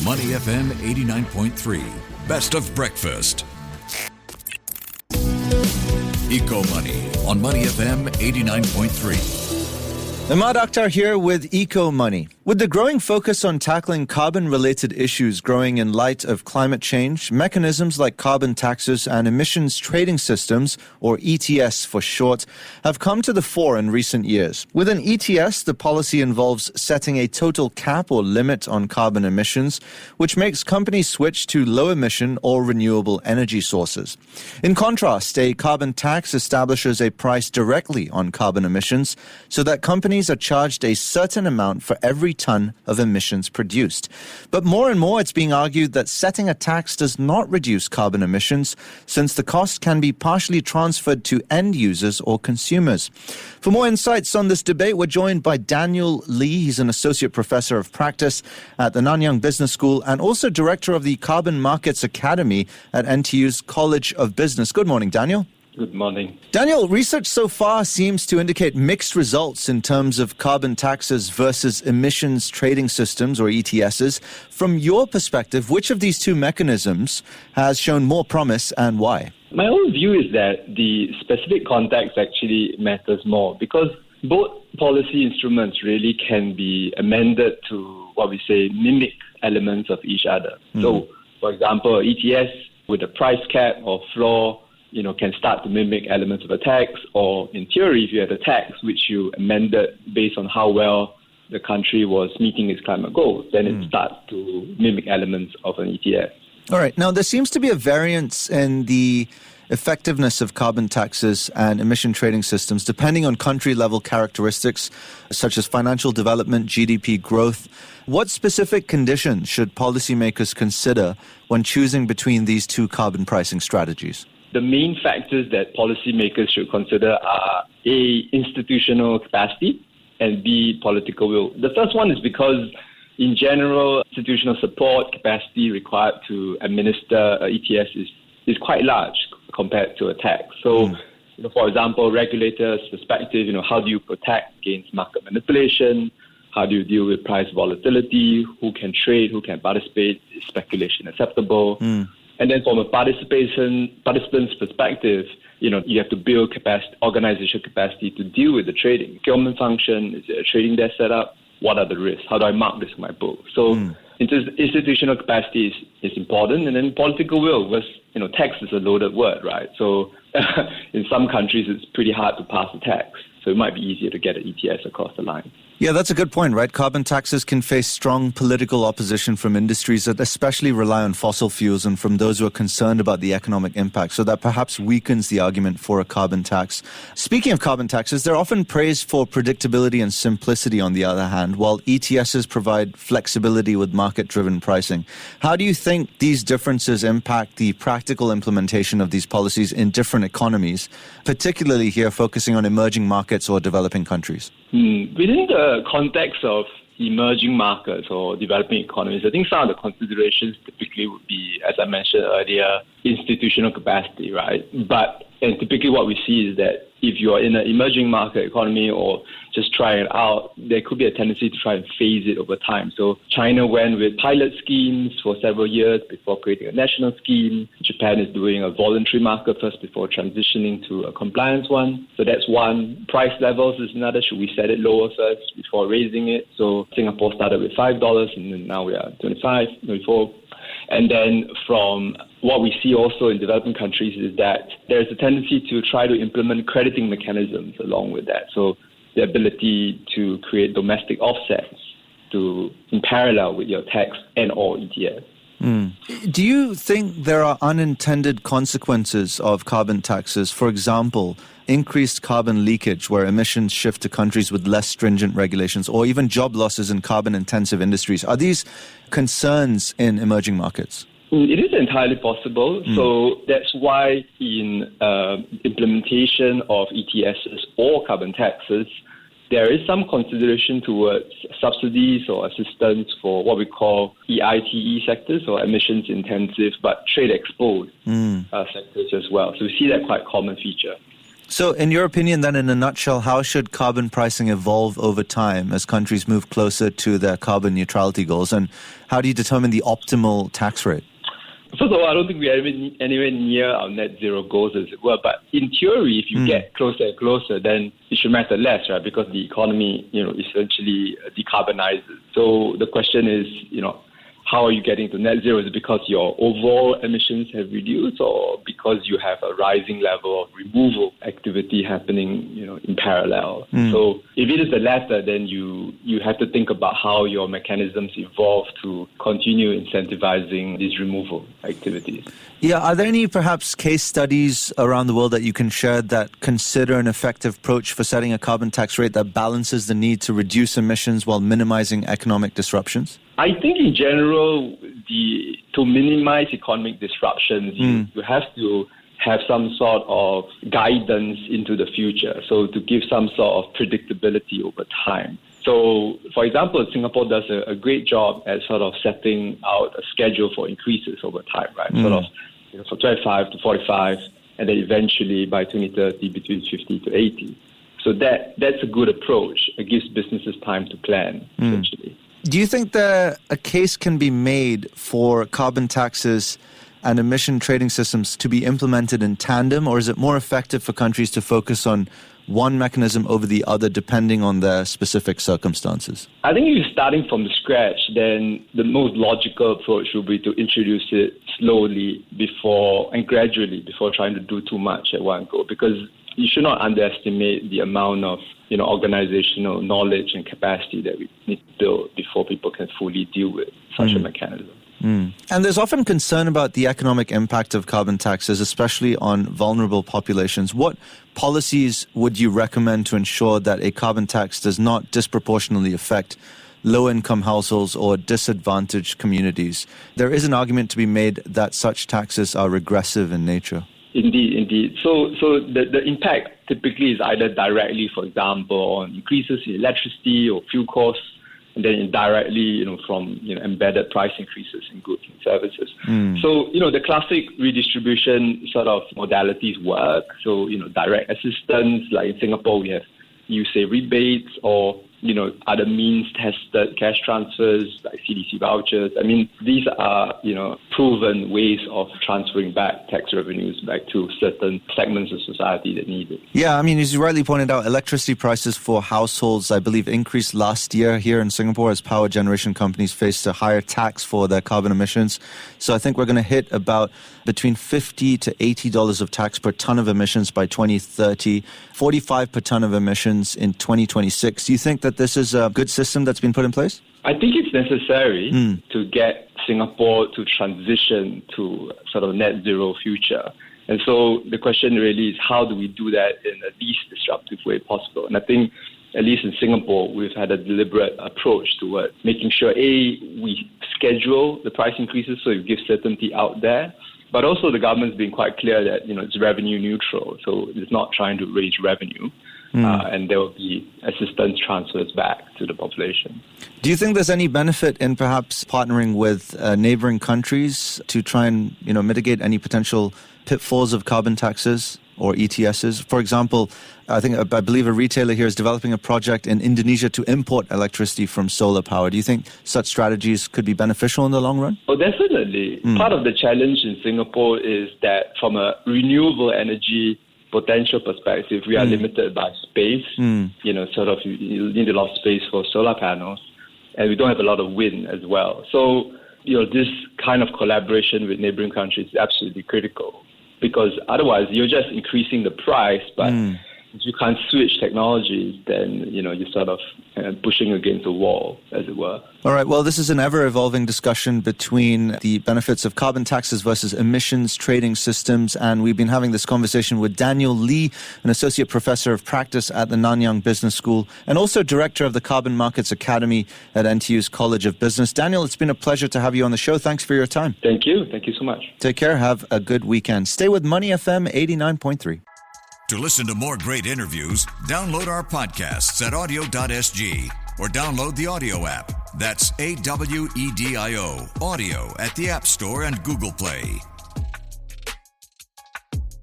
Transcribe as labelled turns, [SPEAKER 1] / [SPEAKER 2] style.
[SPEAKER 1] Money FM 89.3. Best of breakfast. Eco Money on Money FM 89.3.
[SPEAKER 2] Emaad Akhtar here with Eco Money. With the growing focus on tackling carbon-related issues growing in light of climate change, mechanisms like carbon taxes and emissions trading systems, or ETS for short, have come to the fore in recent years. With an ETS, the policy involves setting a total cap or limit on carbon emissions, which makes companies switch to low-emission or renewable energy sources. In contrast, a carbon tax establishes a price directly on carbon emissions so that companies are charged a certain amount for every tonne of emissions produced. But more and more it's being argued that setting a tax does not reduce carbon emissions, since the cost can be partially transferred to end users or consumers. For more insights on this debate, we're joined by Daniel Lee. He's an associate professor of practice at the Nanyang Business School and also director of the Carbon Markets Academy at NTU's College of Business. Good morning, Daniel.
[SPEAKER 3] Good morning.
[SPEAKER 2] Daniel, research so far seems to indicate mixed results in terms of carbon taxes versus emissions trading systems, or ETSs. From your perspective, which of these two mechanisms has shown more promise and why?
[SPEAKER 3] My own view is that the specific context actually matters more, because both policy instruments really can be amended to what we say mimic elements of each other. So, for example, ETS with a price cap or floor can start to mimic elements of a tax, or in theory, if you have a tax which you amended based on how well the country was meeting its climate goals, then it starts to mimic elements of an ETS.
[SPEAKER 2] All right. Now, there seems to be a variance in the effectiveness of carbon taxes and emission trading systems depending on country-level characteristics such as financial development, GDP growth. What specific conditions should policymakers consider when choosing between these two carbon pricing strategies?
[SPEAKER 3] The main factors that policymakers should consider are A, institutional capacity, and B, political will. The first one is because, in general, institutional support capacity required to administer ETS is quite large compared to a tax. So, for example, regulators' perspective, how do you protect against market manipulation? How do you deal with price volatility? Who can trade? Who can participate? Is speculation acceptable? And then from a participant's perspective, you have to build organizational capacity to deal with the trading. Procurement function, is there a trading desk set up? What are the risks? How do I mark this in my book? So institutional capacity is important. And then political will was, tax is a loaded word, right? So in some countries, it's pretty hard to pass a tax. So it might be easier to get an ETS across the line.
[SPEAKER 2] Yeah, that's a good point, right? Carbon taxes can face strong political opposition from industries that especially rely on fossil fuels and from those who are concerned about the economic impact. So that perhaps weakens the argument for a carbon tax. Speaking of carbon taxes, they're often praised for predictability and simplicity on the other hand, while ETSs provide flexibility with market-driven pricing. How do you think these differences impact the practical implementation of these policies in different economies, particularly here focusing on emerging markets or developing countries?
[SPEAKER 3] Within the context of emerging markets or developing economies, I think some of the considerations typically would be, as I mentioned earlier, institutional capacity, right? And typically what we see is that if you are in an emerging market economy or just trying it out, there could be a tendency to try and phase it over time. So China went with pilot schemes for several years before creating a national scheme. Japan is doing a voluntary market first before transitioning to a compliance one. So that's one. Price levels is another. Should we set it lower first before raising it? So Singapore started with $5 and then now we are 25, 24. And then from what we see also in developing countries is that there's a tendency to try to implement crediting mechanisms along with that. So the ability to create domestic offsets in parallel with your tax and or ETS.
[SPEAKER 2] Do you think there are unintended consequences of carbon taxes? For example, increased carbon leakage where emissions shift to countries with less stringent regulations, or even job losses in carbon-intensive industries. Are these concerns in emerging markets?
[SPEAKER 3] It is entirely possible. So that's why in implementation of ETSs or carbon taxes, there is some consideration towards subsidies or assistance for what we call EITE sectors, or emissions intensive but trade exposed sectors as well. So we see that quite common feature.
[SPEAKER 2] So in your opinion, then, in a nutshell, how should carbon pricing evolve over time as countries move closer to their carbon neutrality goals? And how do you determine the optimal tax rate?
[SPEAKER 3] First of all, I don't think we are anywhere near our net zero goals, as it were. But in theory, if you get closer and closer, then it should matter less, right? Because the economy, essentially decarbonizes. So the question is, how are you getting to net zero? Is it because your overall emissions have reduced, or because you have a rising level of removal activity happening, in parallel? So if it is the latter, then you have to think about how your mechanisms evolve to continue incentivizing these removal activities.
[SPEAKER 2] Yeah, are there any perhaps case studies around the world that you can share that consider an effective approach for setting a carbon tax rate that balances the need to reduce emissions while minimizing economic disruptions?
[SPEAKER 3] I think in general, to minimize economic disruptions, you have to have some sort of guidance into the future. So to give some sort of predictability over time. So, for example, Singapore does a great job at sort of setting out a schedule for increases over time, right? Sort of from 25 to 45, and then eventually by 2030 between 50 to 80. So that's a good approach. It gives businesses time to plan, essentially.
[SPEAKER 2] Do you think that a case can be made for carbon taxes and emission trading systems to be implemented in tandem, or is it more effective for countries to focus on one mechanism over the other depending on their specific circumstances?
[SPEAKER 3] I think if you're starting from scratch, then the most logical approach would be to introduce it slowly and gradually before trying to do too much at one go, because you should not underestimate the amount of organizational knowledge and capacity that we need to build before people can fully deal with such a mechanism.
[SPEAKER 2] And there's often concern about the economic impact of carbon taxes, especially on vulnerable populations. What policies would you recommend to ensure that a carbon tax does not disproportionately affect low-income households or disadvantaged communities? There is an argument to be made that such taxes are regressive in nature.
[SPEAKER 3] Indeed. So the impact typically is either directly, for example, on increases in electricity or fuel costs, and then indirectly, from embedded price increases in goods and services. So, the classic redistribution sort of modalities work. So, direct assistance, like in Singapore, we have rebates, or other means-tested cash transfers like CDC vouchers. I mean, these are, proven ways of transferring back tax revenues back to certain segments of society that need it.
[SPEAKER 2] Yeah, I mean, as you rightly pointed out, electricity prices for households, I believe, increased last year here in Singapore as power generation companies faced a higher tax for their carbon emissions. So I think we're going to hit about between $50 to $80 of tax per ton of emissions by 2030, 45 per ton of emissions in 2026. Do you think that this is a good system that's been put in place?
[SPEAKER 3] I think it's necessary to get Singapore to transition to sort of net zero future. And so the question really is, how do we do that in the least disruptive way possible? And I think, at least in Singapore, we've had a deliberate approach toward making sure, we schedule the price increases so it gives certainty out there. But also the government's been quite clear that, it's revenue neutral. So it's not trying to raise revenue. And there will be assistance transfers back to the population.
[SPEAKER 2] Do you think there's any benefit in perhaps partnering with neighboring countries to try and, mitigate any potential pitfalls of carbon taxes or ETSs? For example, I believe a retailer here is developing a project in Indonesia to import electricity from solar power. Do you think such strategies could be beneficial in the long run?
[SPEAKER 3] Oh, definitely. Part of the challenge in Singapore is that from a renewable energy potential perspective, we are limited by space. You need a lot of space for solar panels, and we don't have a lot of wind as well. So, this kind of collaboration with neighboring countries is absolutely critical, because otherwise you're just increasing the price, but if you can't switch technologies, then, you're sort of pushing against a wall, as it were.
[SPEAKER 2] All right. Well, this is an ever-evolving discussion between the benefits of carbon taxes versus emissions trading systems. And we've been having this conversation with Daniel Lee, an associate professor of practice at the Nanyang Business School and also director of the Carbon Markets Academy at NTU's College of Business. Daniel, it's been a pleasure to have you on the show. Thanks for your time.
[SPEAKER 3] Thank you. Thank you so much.
[SPEAKER 2] Take care. Have a good weekend. Stay with Money FM 89.3.
[SPEAKER 1] To listen to more great interviews, download our podcasts at audio.sg or download the audio app. That's AWEDIO, audio at the App Store and Google Play.